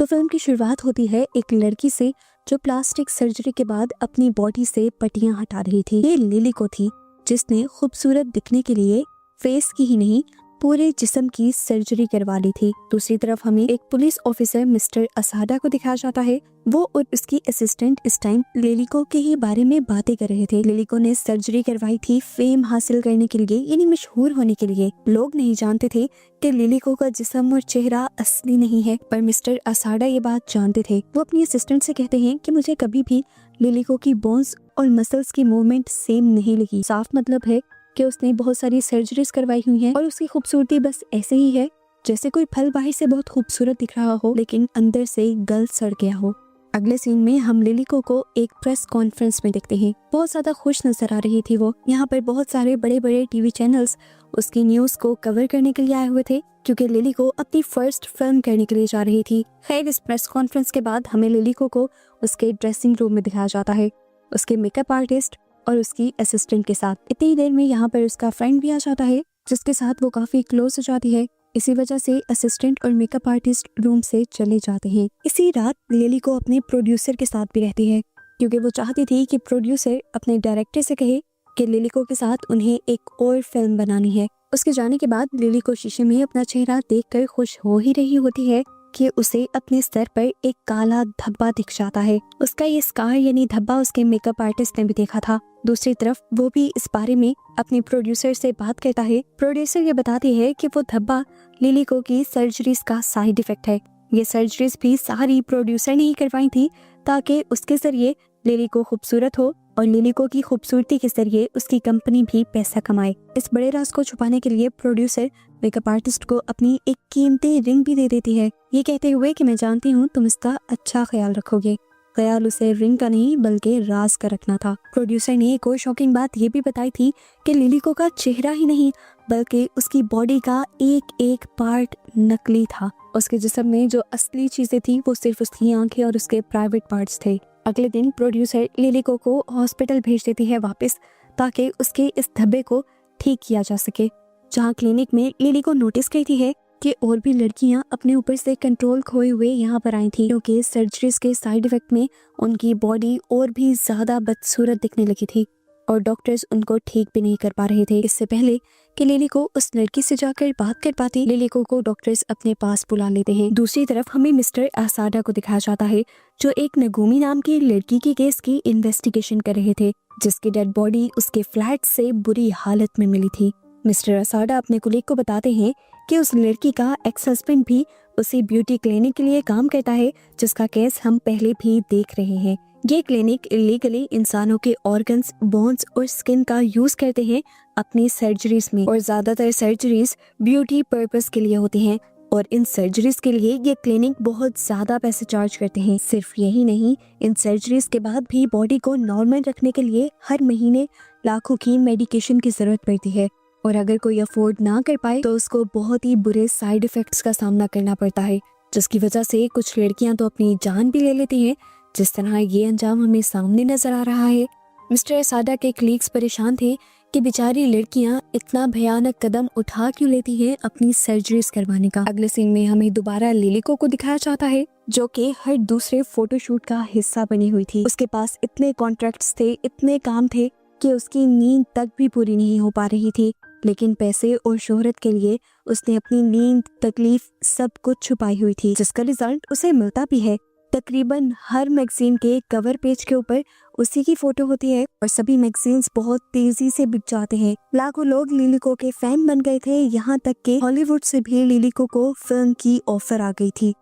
तो फिल्म की शुरुआत होती है एक लड़की से जो प्लास्टिक सर्जरी के बाद अपनी बॉडी से पट्टियां हटा रही थी। ये लिली को थी जिसने खूबसूरत दिखने के लिए फेस की ही नहीं पूरे जिस्म की सर्जरी करवा ली थी। दूसरी तरफ हमें एक पुलिस ऑफिसर मिस्टर असाडा को दिखाया जाता है। वो और उसकी असिस्टेंट इस टाइम लिलिको के ही बारे में बातें कर रहे थे। लिलिको ने सर्जरी करवाई थी फेम हासिल करने के लिए, यानी मशहूर होने के लिए। लोग नहीं जानते थे कि लिलिको का जिस्म और चेहरा असली नहीं है, पर मिस्टर असाडा ये बात जानते थे। वो अपनी असिस्टेंट से कहते हैं कि मुझे कभी भी लिलिको की बोन्स और मसल्स की मूवमेंट सेम नहीं लगी। साफ मतलब है कि उसने बहुत सारी सर्जरीज करवाई हुई हैं और उसकी खूबसूरती बस ऐसे ही है जैसे कोई फल बाहर से बहुत खूबसूरत दिख रहा हो लेकिन अंदर से गल सड़ गया हो। अगले सीन में हम लिलिको को एक प्रेस कॉन्फ्रेंस में देखते हैं। बहुत ज्यादा खुश नजर आ रही थी वो। यहाँ पर बहुत सारे बड़े बड़े टीवी चैनल्स उसकी न्यूज को कवर करने के लिए आए हुए थे क्योंकि लिलिको अपनी फर्स्ट फिल्म करने के लिए जा रही थी। खैर, इस प्रेस कॉन्फ्रेंस के बाद हमें लिलिको को उसके ड्रेसिंग रूम में दिखाया जाता है, उसके मेकअप आर्टिस्ट और उसकी असिस्टेंट के साथ। इतनी देर में यहाँ पर उसका फ्रेंड भी आ जाता है जिसके साथ वो काफी क्लोज हो जाती है। इसी वजह से असिस्टेंट और मेकअप आर्टिस्ट रूम से चले जाते हैं। इसी रात लिली को अपने प्रोड्यूसर के साथ भी रहती है क्योंकि वो चाहती थी कि प्रोड्यूसर अपने डायरेक्टर से कहे कि लिलिको के साथ उन्हें एक और फिल्म बनानी है। उसके जाने के बाद लिली को शीशे में अपना चेहरा देखकर खुश हो ही रही होती है कि उसे अपने सर पर एक काला धब्बा दिख जाता है। उसका ये स्कार यानी धब्बा उसके मेकअप आर्टिस्ट ने भी देखा था। दूसरी तरफ वो भी इस बारे में अपने प्रोड्यूसर से बात करता है। प्रोड्यूसर ये बताती है कि वो धब्बा लिलिको की सर्जरीज का साइड इफेक्ट है। ये सर्जरीज भी सारी प्रोड्यूसर ने ही करवाई थी ताकि उसके जरिए लिलिको खूबसूरत हो और लिलिको की खूबसूरती के जरिए उसकी कंपनी भी पैसा कमाए। इस बड़े राज को छुपाने के लिए प्रोड्यूसर मेकअप आर्टिस्ट को अपनी एक कीमती रिंग भी दे देती है, ये कहते हुए कि मैं जानती हूँ तुम इसका अच्छा ख्याल रखोगे। ख्याल उसे रिंग का नहीं बल्कि राज का रखना था। प्रोड्यूसर ने एक और शॉकिंग बात ये भी बताई थी कि लिलिको का चेहरा ही नहीं बल्कि उसकी बॉडी का एक एक पार्ट नकली था। उसके जिस्म में जो असली चीजें थी वो सिर्फ उसकी आंखें और उसके प्राइवेट पार्ट्स थे। अगले दिन प्रोड्यूसर लिलिको को हॉस्पिटल भेज देती है वापस ताकि उसके इस धब्बे को ठीक किया जा सके। जहाँ क्लिनिक में लिलिको नोटिस करती है कि और भी लड़कियां अपने ऊपर से कंट्रोल खोए हुए यहाँ पर आई थी क्योंकि सर्जरीज के साइड इफेक्ट में उनकी बॉडी और भी ज्यादा बदसूरत दिखने लगी थी और डॉक्टर्स उनको ठीक भी नहीं कर पा रहे थे। इससे पहले कि लिलिको उस लड़की से जाकर बात कर पाती, लिलिको को डॉक्टर्स अपने पास बुला लेते हैं। दूसरी तरफ हमें मिस्टर असाडा को दिखाया जाता है जो एक नगूमी नाम की लड़की के केस की इन्वेस्टिगेशन कर रहे थे जिसकी डेड बॉडी उसके फ्लैट से बुरी हालत में मिली थी। मिस्टर असाडा अपने कुलीग को बताते हैं कि उस लड़की का एक्स हस्बैंड भी उसी ब्यूटी क्लिनिक के लिए काम करता है जिसका केस हम पहले भी देख रहे हैं। ये क्लिनिक इलीगली इंसानों के ऑर्गन्स, बोन्स और स्किन का यूज करते हैं अपनी सर्जरीज में और ज्यादातर सर्जरीज ब्यूटी पर्पस के लिए होती हैं और इन सर्जरीज के लिए ये क्लिनिक बहुत ज्यादा पैसे चार्ज करते हैं। सिर्फ यही नहीं, इन सर्जरीज के बाद भी बॉडी को नॉर्मल रखने के लिए हर महीने लाखों की मेडिकेशन की जरूरत पड़ती है और अगर कोई अफोर्ड ना कर पाए तो उसको बहुत ही बुरे साइड इफेक्ट्स का सामना करना पड़ता है जिसकी वजह से कुछ लड़कियां तो अपनी जान भी ले लेती हैं। जिस तरह ये अंजाम हमें सामने नजर आ रहा है। मिस्टर असाडा के कलीग्स परेशान थे कि बेचारी लड़कियां इतना भयानक कदम उठा क्यों लेती हैं अपनी सर्जरीज करवाने का। अगले सीन में हमें दोबारा लिलिको को दिखाया जाता है जो कि हर दूसरे फोटोशूट का हिस्सा बनी हुई थी। उसके पास इतने कॉन्ट्रैक्ट्स थे, इतने काम थे कि उसकी नींद तक भी पूरी नहीं हो पा रही थी, लेकिन पैसे और शोहरत के लिए उसने अपनी नींद, तकलीफ सब कुछ छुपाई हुई थी जिसका रिजल्ट उसे मिलता भी है। तकरीबन हर मैगजीन के कवर पेज के ऊपर उसी की फोटो होती है और सभी मैगजीन्स बहुत तेजी से बिक जाते हैं। लाखों लोग लिलिको के फैन बन गए थे, यहाँ तक कि हॉलीवुड से भी लिलिको को फिल्म की ऑफर आ गई थी।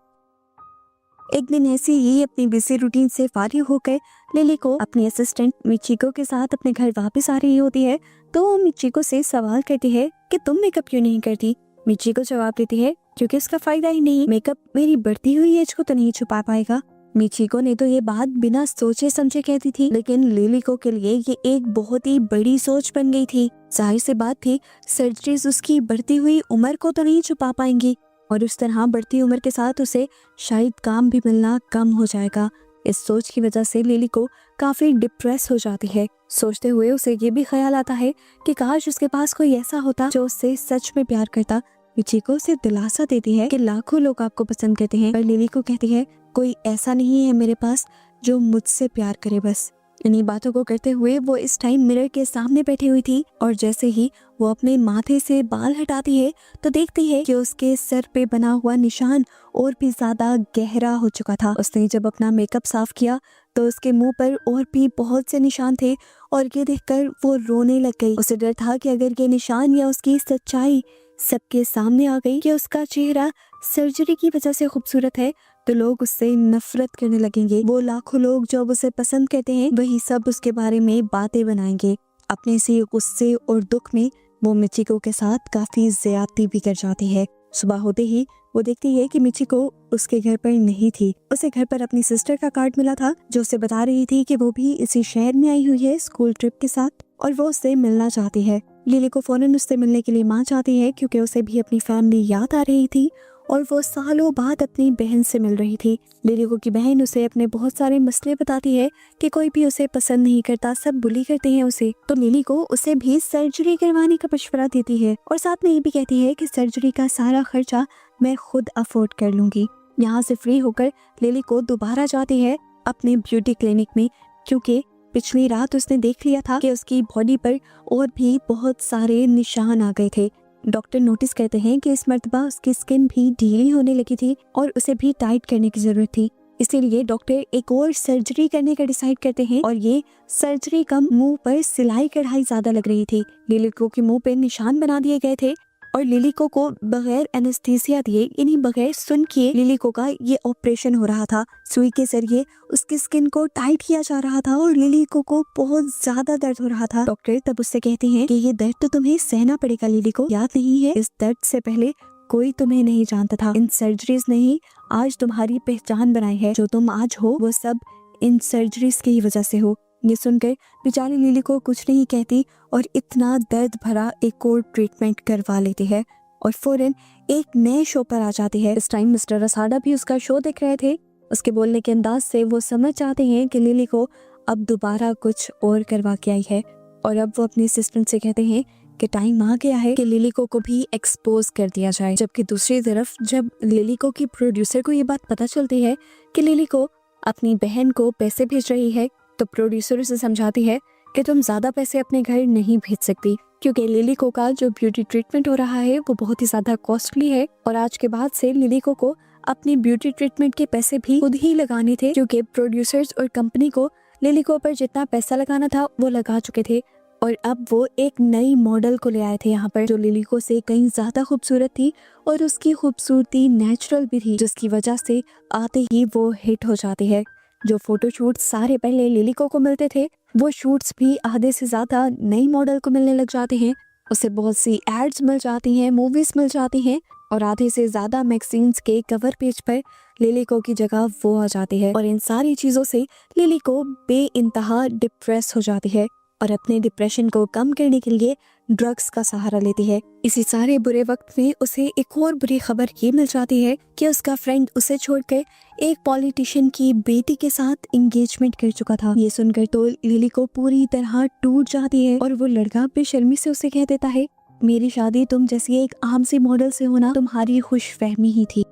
एक दिन ऐसे ही अपनी बिजी रूटीन से फारिग होकर लिलिको अपनी असिस्टेंट मिचिको के साथ अपने घर वापस आ रही होती है तो वो मिचिको से सवाल करती है कि तुम मेकअप क्यों नहीं करती। मिचिको जवाब देती है क्योंकि इसका फायदा ही नहीं, मेकअप मेरी बढ़ती हुई एज को तो नहीं छुपा पाएगा। मिचिको ने तो ये बात बिना सोचे समझे कहती थी लेकिन लिलिको के लिए ये एक बहुत ही बड़ी सोच बन गई थी। जाहिर सी बात थी सर्जरीज उसकी बढ़ती हुई उम्र को तो नहीं छुपा पाएंगी और उस तरह बढ़ती उम्र के साथ उसे शायद काम भी मिलना कम हो जाएगा। इस सोच की वजह से लिलिको काफी डिप्रेस हो जाती है। सोचते हुए उसे ये भी ख्याल आता है कि काश उसके पास कोई ऐसा होता जो उससे सच में प्यार करता मिचिको उसे दिलासा देती है कि लाखों लोग आपको पसंद करते हैं, पर लिली को कहती है कोई ऐसा नहीं है मेरे पास जो मुझसे प्यार करे। बस इन्हीं बातों को करते हुए वो इस टाइम मिरर के सामने बैठी हुई थी और जैसे ही वो अपने माथे से बाल हटाती है तो देखती है कि उसके सर पे बना हुआ निशान और भी ज्यादा गहरा हो चुका था। उसने जब अपना मेकअप साफ किया तो उसके मुंह पर और भी बहुत से निशान थे और ये देखकर वो रोने लग गई। उसे डर था कि अगर ये निशान या उसकी सच्चाई सबके सामने आ गई कि उसका चेहरा सर्जरी की वजह से खूबसूरत है तो लोग उससे नफरत करने लगेंगे। वो लाखों लोग जो अब उसे पसंद करते हैं वही सब उसके बारे में बातें बनाएंगे। अपने इसी गुस्से और दुख में वो मिचिको के साथ काफी ज्यादती भी कर जाती है। सुबह होते ही वो देखती है कि मिचिको उसके घर पर नहीं थी। उसे घर पर अपनी सिस्टर का कार्ड मिला था जो उसे बता रही थी कि वो भी इसी शहर में आई हुई है स्कूल ट्रिप के साथ और वो उससे मिलना चाहती है। लिली को फौरन उससे मिलने के लिए माँ चाहती है क्योंकि उसे भी अपनी फैमिली याद आ रही थी और वो सालों बाद अपनी बहन से मिल रही थी। लिली को की बहन उसे अपने बहुत सारे मसले बताती है कि कोई भी उसे पसंद नहीं करता, सब बुली करते हैं उसे। तो लिली को उसे भी सर्जरी करवाने का मशवरा देती है और साथ में ये भी कहती है कि सर्जरी का सारा खर्चा मैं खुद अफोर्ड कर लूंगी। यहाँ से फ्री होकर लिली को दोबारा जाती है अपने ब्यूटी क्लिनिक में क्योंकि पिछली रात उसने देख लिया था कि उसकी बॉडी पर और भी बहुत सारे निशान आ गए थे। डॉक्टर नोटिस करते हैं कि इस मर्तबा उसकी स्किन भी ढीली होने लगी थी और उसे भी टाइट करने की जरूरत थी। इसीलिए डॉक्टर एक और सर्जरी करने का डिसाइड करते हैं और ये सर्जरी कम मुंह पर सिलाई कढ़ाई ज्यादा लग रही थी। लिली को के मुंह पे निशान बना दिए गए थे और लिली को बगैर एनेस्थीसिया दिए यानी बगैर सुन किए लिली को का ये ऑपरेशन हो रहा था। सुई के जरिए उसकी स्किन को टाइट किया जा रहा था और लिली को बहुत ज्यादा दर्द हो रहा था। डॉक्टर तब उससे कहते हैं कि ये दर्द तो तुम्हें सहना पड़ेगा लिली को, याद नहीं है इस दर्द से पहले कोई तुम्हें नहीं जानता था। इन सर्जरीज ने ही आज तुम्हारी पहचान बनाई है, जो तुम आज हो वो सब इन सर्जरीज की ही वजह से हो। ये सुनकर बेचारी लिली को कुछ नहीं कहती और इतना दर्द भरा एक और ट्रीटमेंट करवा लेती है और फौरन एक नए शो पर आ जाती है। इस टाइम मिस्टर रसाडा भी उसका शो देख रहे थे। उसके बोलने के अंदाज से वो समझ जाते हैं कि लिली को अब दोबारा कुछ और करवा के आई है और अब वो अपनी असिस्टेंट से कहते हैं कि टाइम आ गया है कि लिली को भी एक्सपोज कर दिया जाए। जबकि दूसरी तरफ जब लिली को की प्रोड्यूसर को ये बात पता चलती है कि लिली को अपनी बहन को पैसे भेज रही है तो प्रोड्यूसर उसे समझाती है कि तुम ज्यादा पैसे अपने घर नहीं भेज सकती क्योंकि लिली को का जो ब्यूटी ट्रीटमेंट हो रहा है वो बहुत ही ज्यादा कॉस्टली है और आज के बाद से लिली को अपनी ब्यूटी ट्रीटमेंट के पैसे भी खुद ही लगाने थे क्योंकि प्रोड्यूसर्स और कंपनी को लिली को पर जितना पैसा लगाना था वो लगा चुके थे और अब वो एक नई मॉडल को ले आए थे यहाँ पर जो लिली को से कहीं ज्यादा खूबसूरत थी और उसकी खूबसूरती नेचुरल भी थी, जिसकी वजह से आते ही वो हिट हो जाती है। जो फोटोशूट सारे पहले लिली को मिलते थे वो शूट्स भी आधे से ज्यादा नई मॉडल को मिलने लग जाते हैं। उसे बहुत सी एड्स मिल जाती हैं, मूवीज मिल जाती हैं और आधे से ज्यादा मैगजीन्स के कवर पेज पर लिली को की जगह वो आ जाती है और इन सारी चीजों से लिली को बेइंतहा डिप्रेस हो जाती है और अपने डिप्रेशन को कम करने के लिए ड्रग्स का सहारा लेती है। इसी सारे बुरे वक्त में उसे एक और बुरी खबर ये मिल जाती है कि उसका फ्रेंड उसे छोड़कर एक पॉलिटिशियन की बेटी के साथ एंगेजमेंट कर चुका था। ये सुनकर तो लिली को पूरी तरह टूट जाती है और वो लड़का बेशर्मी से उसे कह देता है मेरी शादी तुम जैसी एक आम सी मॉडल से होना तुम्हारी खुशफहमी ही थी।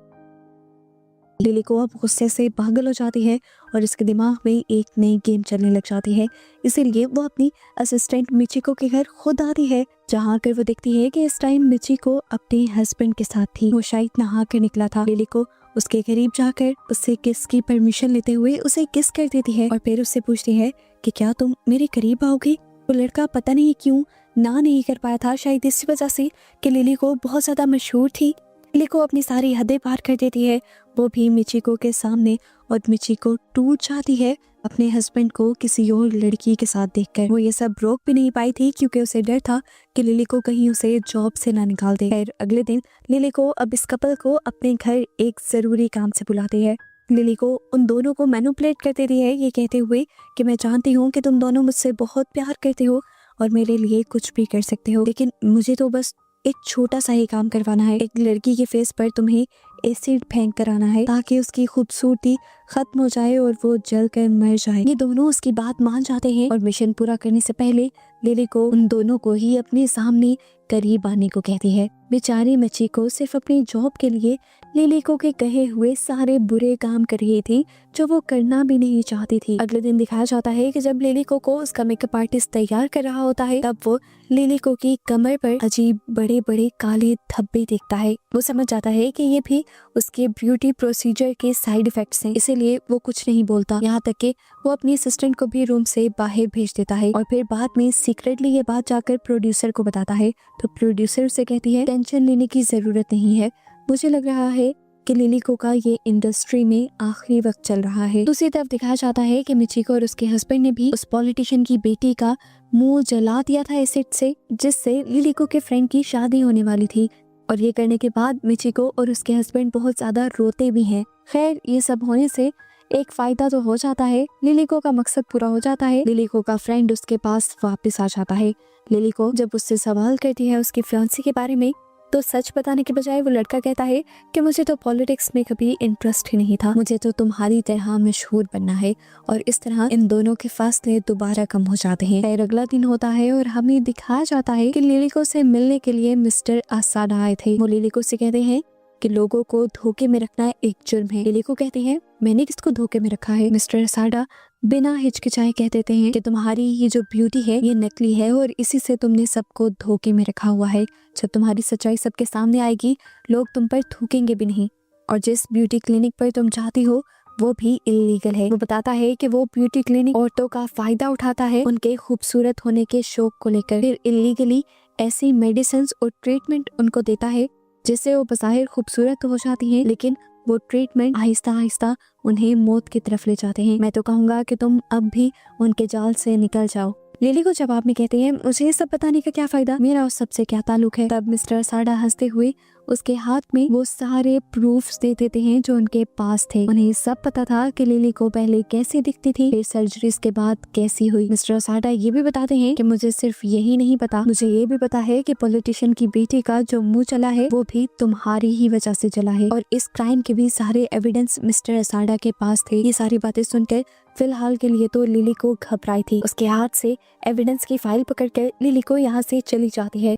लिली को अब गुस्से से पागल हो जाती है और इसके दिमाग में एक नई गेम चलने लग जाती है। इसीलिए वो अपनी असिस्टेंट मिचिको के घर खुद आती है, जहाँ कर वो देखती है कि इस टाइम मिचिको अपने हस्बैंड के साथ थी। वो शायद नहा कर निकला था। लिली को उसके करीब जाकर उससे किस की परमिशन लेते हुए उसे किस कर देती है और फिर उससे पूछती है कि क्या तुम मेरे करीब आओगे। वो लड़का पता नहीं क्यों ना नहीं कर पाया था, शायद इसी वजह से कि लिली को बहुत ज्यादा मशहूर थी। लिली को अपनी सारी हदें पार कर देती है वो भी मिचिको के सामने और मिचिको टूट जाती है अपने हस्बैंड को किसी और लड़की के साथ देखकर। वो ये सब रोक भी नहीं पाई थी क्योंकि उसे डर था कि लिली को कहीं उसे जॉब से ना निकाल दे। खैर अगले दिन लिली को अब इस कपल को अपने घर एक जरूरी काम से बुलाती है। लिली को उन दोनों को मैनिपुलेट कर देती है ये कहते हुए कि मैं जानती हूँ कि तुम दोनों मुझसे बहुत प्यार करते हो और मेरे लिए कुछ भी कर सकते हो, लेकिन मुझे तो बस एक छोटा सा ही काम करवाना है। एक लड़की के फेस पर तुम्हें एसिड फेंक कर आना है ताकि उसकी खूबसूरती खत्म हो जाए और वो जल कर मर जाए। ये दोनों उसकी बात मान जाते हैं और मिशन पूरा करने से पहले लिली को उन दोनों को ही अपने सामने करीब आने को कहती है। बेचारी मिचिको सिर्फ अपनी जॉब के लिए लिली को के कहे हुए सारे बुरे काम कर रही थी जो वो करना भी नहीं चाहती थी। अगले दिन दिखाया जाता है कि जब लिली को उसका मेकअप आर्टिस्ट तैयार कर रहा होता है तब वो लिली को की कमर पर अजीब बड़े बड़े काले धब्बे देखता है। वो समझ जाता है कि ये भी उसके ब्यूटी प्रोसीजर के साइड इफेक्ट्स हैं, इसीलिए वो कुछ नहीं बोलता। यहाँ तक कि वो अपनी असिस्टेंट को भी रूम से बाहर भेज देता है और फिर बाद में सीक्रेटली ये बात जाकर प्रोड्यूसर को बताता है। तो प्रोड्यूसर उसे कहती है टेंशन लेने की जरूरत नहीं है, मुझे लग रहा है कि लिली को का ये इंडस्ट्री में आखिरी वक्त चल रहा है। दूसरी तरफ दिखाया जाता है कि मिचिको और उसके हस्बैंड ने भी उस पॉलिटिशियन की बेटी का मुंह जला दिया था एसिड से, जिससे लिली को के फ्रेंड की शादी होने वाली थी। और ये करने के बाद मिचिको और उसके हस्बैंड बहुत ज्यादा रोते भी हैं। खैर ये सब होने से एक फायदा तो हो जाता है, लिली को का मकसद पूरा हो जाता है। लिली को का फ्रेंड उसके पास वापस आ जाता है। लिली को जब उससे सवाल करती है उसके फियांसे के बारे में तो सच बताने के बजाय वो लड़का कहता है कि मुझे तो पॉलिटिक्स में कभी इंटरेस्ट ही नहीं था, मुझे तो तुम्हारी तरह मशहूर बनना है। और इस तरह इन दोनों के फासले दोबारा कम हो जाते हैं। फिर अगला दिन होता है और हमें दिखाया जाता है कि लिली को से मिलने के लिए मिस्टर असाडा आए थे। वो लिली को से कहते हैं कि लोगों को धोखे में रखना एक जुर्म है। लिली को कहते हैं मैंने किसको धोखे में रखा है। मिस्टर असाडा बिना हिचकिचाए कह देते हैं कि तुम्हारी ये जो ब्यूटी है ये नकली है और इसी से तुमने सबको धोखे में रखा हुआ है। जब तुम्हारी सच्चाई सबके सामने आएगी लोग तुम पर थूकेंगे भी नहीं, और जिस ब्यूटी क्लिनिक पर तुम चाहती हो वो भी इलीगल है। वो बताता है कि वो ब्यूटी क्लिनिक औरतों का फायदा उठाता है उनके खूबसूरत होने के शौक को लेकर, फिर इलीगली ऐसी मेडिसिन और ट्रीटमेंट उनको देता है जिससे वो बज़ाहिर खूबसूरत तो हो जाती हैं, लेकिन वो ट्रीटमेंट आहिस्ता आहिस्ता उन्हें मौत की तरफ ले जाते हैं। मैं तो कहूँगा कि तुम अब भी उनके जाल से निकल जाओ। लिली को जवाब में कहते हैं मुझे ये सब बताने का क्या फायदा, मेरा उस सब से क्या ताल्लुक है। तब मिस्टर साडा हंसते हुए उसके हाथ में वो सारे प्रूफ्स दे देते हैं जो उनके पास थे। उन्हें सब पता था कि लिली को पहले कैसी दिखती थी, फिर सर्जरीज के बाद कैसी हुई। मिस्टर साडा ये भी बताते हैं कि मुझे सिर्फ यही नहीं पता, मुझे ये भी पता है कि पॉलिटिशियन की बेटी का जो मुंह चला है वो भी तुम्हारी ही वजह से चला है, और इस क्राइम के भी सारे एविडेंस मिस्टर साडा के पास थे। ये सारी बातें सुनकर फिलहाल के लिए तो लिली को घबराई थी। उसके हाथ से एविडेंस की फाइल पकड़कर लिली को यहाँ से चली जाती है।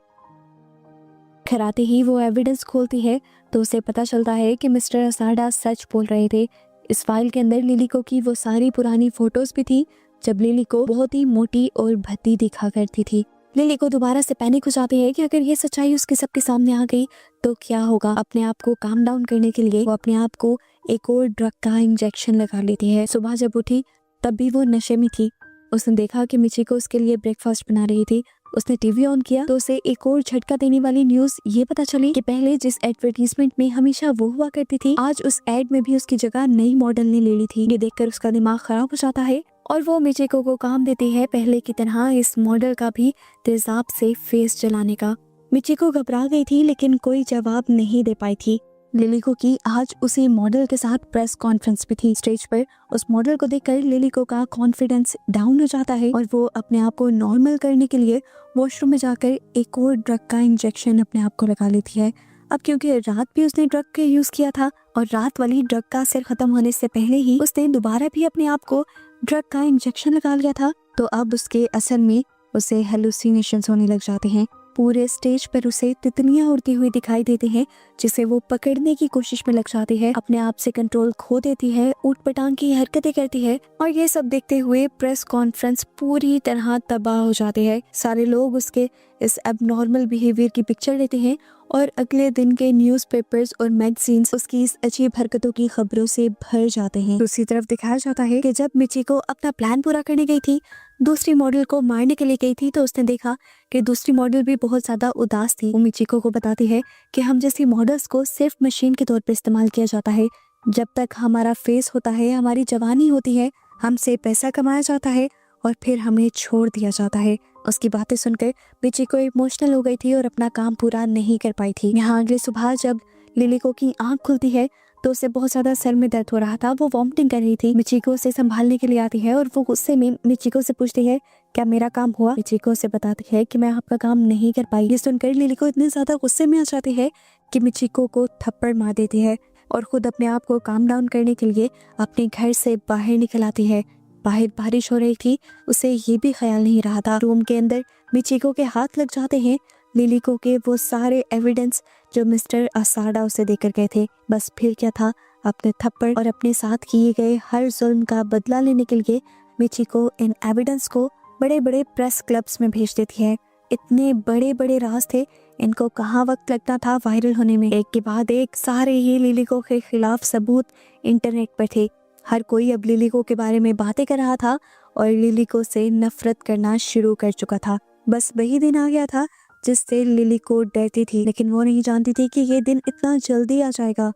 घर आते ही वो एविडेंस खोलती है तो उसे पता चलता है कि मिस्टर असाडा सच बोल रहे थे। इस फाइल के अंदर लिली को की वो सारी पुरानी फोटोज भी थी जब लिली को बहुत ही मोटी और भद्दी दिखा करती थी। लिली को दोबारा से पैनिक हो जाती है कि अगर ये सच्चाई उसके सबके सामने आ गई तो क्या होगा। अपने आप को काम डाउन करने के लिए वो अपने आप को एक और ड्रग का इंजेक्शन लगा लेती है। सुबह जब उठी तब भी वो नशे में थी। उसने देखा कि मिचिको उसके लिए ब्रेकफास्ट बना रही थी। उसने टीवी ऑन किया तो उसे एक और झटका देने वाली न्यूज ये पता चली कि पहले जिस एडवर्टीजमेंट में हमेशा वो हुआ करती थी आज उस एड में भी उसकी जगह नई मॉडल ने ले ली थी। ये देखकर उसका दिमाग खराब हो जाता है और वो मिचिको को काम देती है पहले की तरह इस मॉडल का भी तेजाब से फेस जलाने का। मिचिको घबरा गई थी लेकिन कोई जवाब नहीं दे पाई थी। लिली को की आज उसी मॉडल के साथ प्रेस कॉन्फ्रेंस भी थी। स्टेज पर उस मॉडल को देखकर लिली को का कॉन्फिडेंस डाउन हो जाता है और वो अपने आप को नॉर्मल करने के लिए वॉशरूम में जाकर एक और ड्रग का इंजेक्शन अपने आप को लगा लेती है। अब क्योंकि रात भी उसने ड्रग का यूज किया था और रात वाली ड्रग का असर खत्म होने से पहले ही उसने दोबारा भी अपने आप को ड्रग का इंजेक्शन लगा लिया था, तो अब उसके असर में उसे हेलुसिनेशंस होने लग जाते हैं। पूरे स्टेज पर उसे तितलियां उड़ती हुई दिखाई देती हैं जिसे वो पकड़ने की कोशिश में लग जाती है, अपने आप से कंट्रोल खो देती है, ऊट-पटांग की हरकतें करती है। और ये सब देखते हुए प्रेस कॉन्फ्रेंस पूरी तरह तबाह हो जाते हैं। सारे लोग उसके इस एबनॉर्मल बिहेवियर की पिक्चर लेते हैं और अगले दिन के न्यूज़पेपर्स और मैगजीन्स उसकी इस अजीब हरकतों की खबरों से भर जाते हैं। दूसरी तरफ दिखाया जाता है कि जब मिचिको अपना प्लान पूरा करने गई थी, दूसरी मॉडल को मारने के लिए गई थी, तो उसने देखा कि दूसरी मॉडल भी बहुत ज्यादा उदास थी। वो मिचिको को बताती है कि हम जैसी मॉडल्स को सिर्फ मशीन के तौर पर इस्तेमाल किया जाता है। जब तक हमारा फेस होता है, हमारी जवानी होती है, हमसे पैसा कमाया जाता है और फिर हमें छोड़ दिया जाता है। उसकी बातें सुनकर मिचिको इमोशनल हो गई थी और अपना काम पूरा नहीं कर पाई थी। यहाँ अगली सुबह जब लिली को की आंख खुलती है तो उसे बहुत ज्यादा सर में दर्द हो रहा था। वो वॉमिटिंग कर रही थी। मिचिको उसे संभालने के लिए आती है और वो गुस्से में मिचिको से पूछती है क्या मेरा काम हुआ। मिचिको से बताती है कि मैं आपका काम नहीं कर पाई। ये सुनकर लिली को इतने ज्यादा गुस्से में आ जाती है कि मिचिको को थप्पड़ मार देती है और खुद अपने आप को काम डाउन करने के लिए अपने घर से बाहर निकल आती है। बाहर बारिश हो रही थी, उसे ये भी ख्याल नहीं रहा था। रूम के अंदर मिचिको के हाथ लग जाते हैं लिलिको के वो सारे एविडेंस जो मिस्टर असाडा उसे देकर गए थे। बस फिर क्या था, अपने थप्पड़ और अपने साथ किए गए हर जुल्म का बदला लेने के लिए मिचिको इन एविडेंस को बड़े बड़े प्रेस क्लब्स में भेज देती है। इतने बड़े बड़े राज थे, इनको कहाँ वक्त लगता था वायरल होने में। एक के बाद एक सारे ही लिलिको के खिलाफ सबूत इंटरनेट पर थे। हर कोई अब लिलिको के बारे में बातें कर रहा था और लिलिको से नफरत करना शुरू कर चुका था। बस वही दिन आ गया था जिससे लिलिको डरती थी, लेकिन वो नहीं जानती थी कि ये दिन इतना जल्दी आ जाएगा।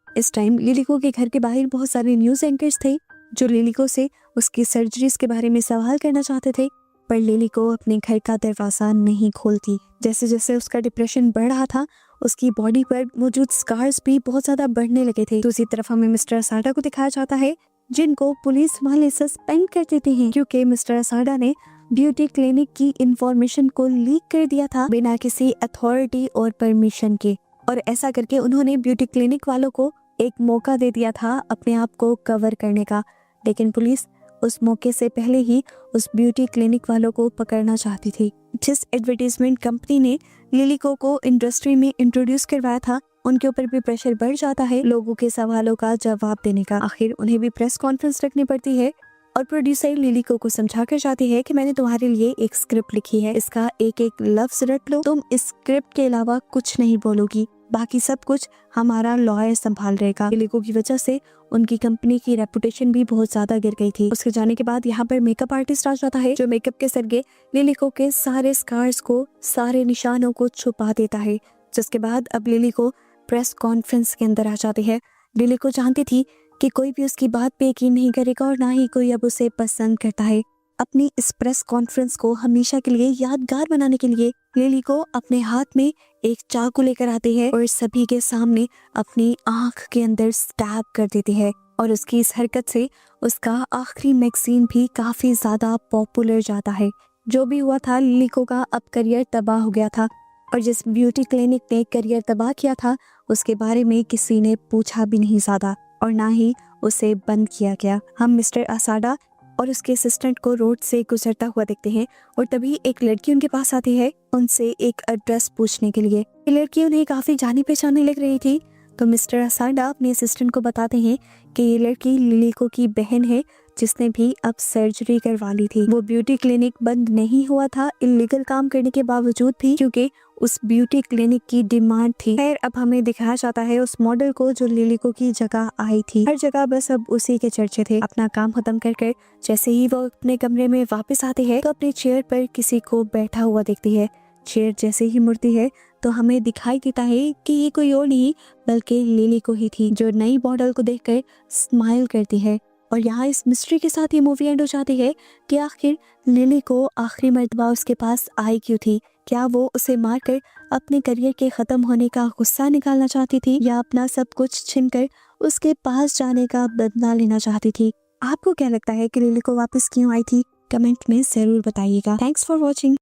इस टाइम लिलिको के घर के बाहर बहुत सारे न्यूज एंकर्स थे जो लिलिको से उसकी सर्जरीज के बारे में सवाल करना चाहते थे, पर लिलिको अपने घर का दरवाजा नहीं खोलती। जैसे जैसे उसका डिप्रेशन बढ़ रहा था, उसकी बॉडी पर मौजूद स्कार्स भी बहुत ज्यादा बढ़ने लगे थे। दूसरी तरफ हमें मिस्टर असाडा को दिखाया जाता है, जिनको पुलिस वाले सस्पेंड कर देते हैं क्योंकि मिस्टर असाडा ने ब्यूटी क्लिनिक की इंफॉर्मेशन को लीक कर दिया था बिना किसी अथॉरिटी और परमिशन के। और ऐसा करके उन्होंने ब्यूटी क्लिनिक वालों को एक मौका दे दिया था अपने आप को कवर करने का, लेकिन पुलिस उस मौके से पहले ही उस ब्यूटी क्लिनिक वालों को पकड़ना चाहती थी। जिस एडवर्टाइजमेंट कंपनी ने लिलिको को इंडस्ट्री में इंट्रोड्यूस करवाया था, उनके ऊपर भी प्रेशर बढ़ जाता है लोगों के सवालों का जवाब देने का। आखिर उन्हें भी प्रेस कॉन्फ्रेंस रखनी पड़ती है और प्रोड्यूसर लिलिको को समझा कर जाती है कि मैंने तुम्हारे लिए एक स्क्रिप्ट लिखी है, इसका एक एक लफ्ज रट लो, तुम इस स्क्रिप्ट के अलावा कुछ नहीं बोलोगी, बाकी सब कुछ हमारा लॉयर संभाल रहेगा। लिलिको की वजह से उनकी कंपनी की रेपुटेशन भी बहुत ज्यादा गिर गई थी। उसके जाने के बाद यहाँ पर मेकअप आर्टिस्ट आ जाता है जो मेकअप के जरिए लिलिको के सारे स्कार्स को, सारे निशानों को छुपा देता है। जिसके बाद अब लिलिको प्रेस कॉन्फ्रेंस के अंदर आ जाती है। लिलिको जानती थी कि कोई भी उसकी बात पे यकीन नहीं करेगा और ना ही कोई अब उसे पसंद करता है। अपनी इस प्रेस कॉन्फ्रेंस को हमेशा के लिए यादगार बनाने के लिए लिलिको अपने हाथ में एक चाकू लेकर आती है और सभी के सामने अपनी आंख के अंदर स्टैब कर देती है। और उसकी इस हरकत से उसका आखिरी मैगजीन भी काफी ज्यादा पॉपुलर जाता है। जो भी हुआ था, लिलिको का अब करियर तबाह हो गया था और जिस ब्यूटी क्लिनिक ने करियर तबाह किया था उसके बारे में किसी ने पूछा भी नहीं ज्यादा और ना ही उसे बंद किया गया। हम मिस्टर असाडा और उसके असिस्टेंट को रोड से गुजरता हुआ देखते हैं और तभी एक लड़की उनके पास आती है उनसे एक एड्रेस पूछने के लिए। ये लड़की उन्हें काफी जानी पहचानी लग रही थी, तो मिस्टर असाडा अपने असिस्टेंट को बताते हैं कि ये लड़की लिलिको की बहन है जिसने भी अब सर्जरी करवा ली थी। वो ब्यूटी क्लिनिक बंद नहीं हुआ था इलीगल काम करने के बावजूद भी, क्योंकि उस ब्यूटी क्लिनिक की डिमांड थी। खैर अब हमें दिखाया जाता है उस मॉडल को जो लिलिको की जगह आई थी। हर जगह बस अब उसी के चर्चे थे। अपना काम खत्म कर जैसे ही वो अपने कमरे में वापस आती है तो अपने चेयर पर किसी को बैठा हुआ देखती है। चेयर जैसे ही मुड़ती है तो हमें दिखाई देता है कि ये कोई और नहीं बल्कि लिलिको ही थी, जो नई मॉडल को देखकर स्माइल करती है। और यहाँ इस मिस्ट्री के साथ ये मूवी एंड हो जाती है कि आखिर लिलिको आखिरी मर्तबा उसके पास आई क्यों थी। क्या वो उसे मारकर अपने करियर के खत्म होने का गुस्सा निकालना चाहती थी या अपना सब कुछ छीनकर उसके पास जाने का बदला लेना चाहती थी। आपको क्या लगता है कि लिलिको वापस क्यों आई थी? कमेंट में जरूर बताइएगा। Thanks for watching.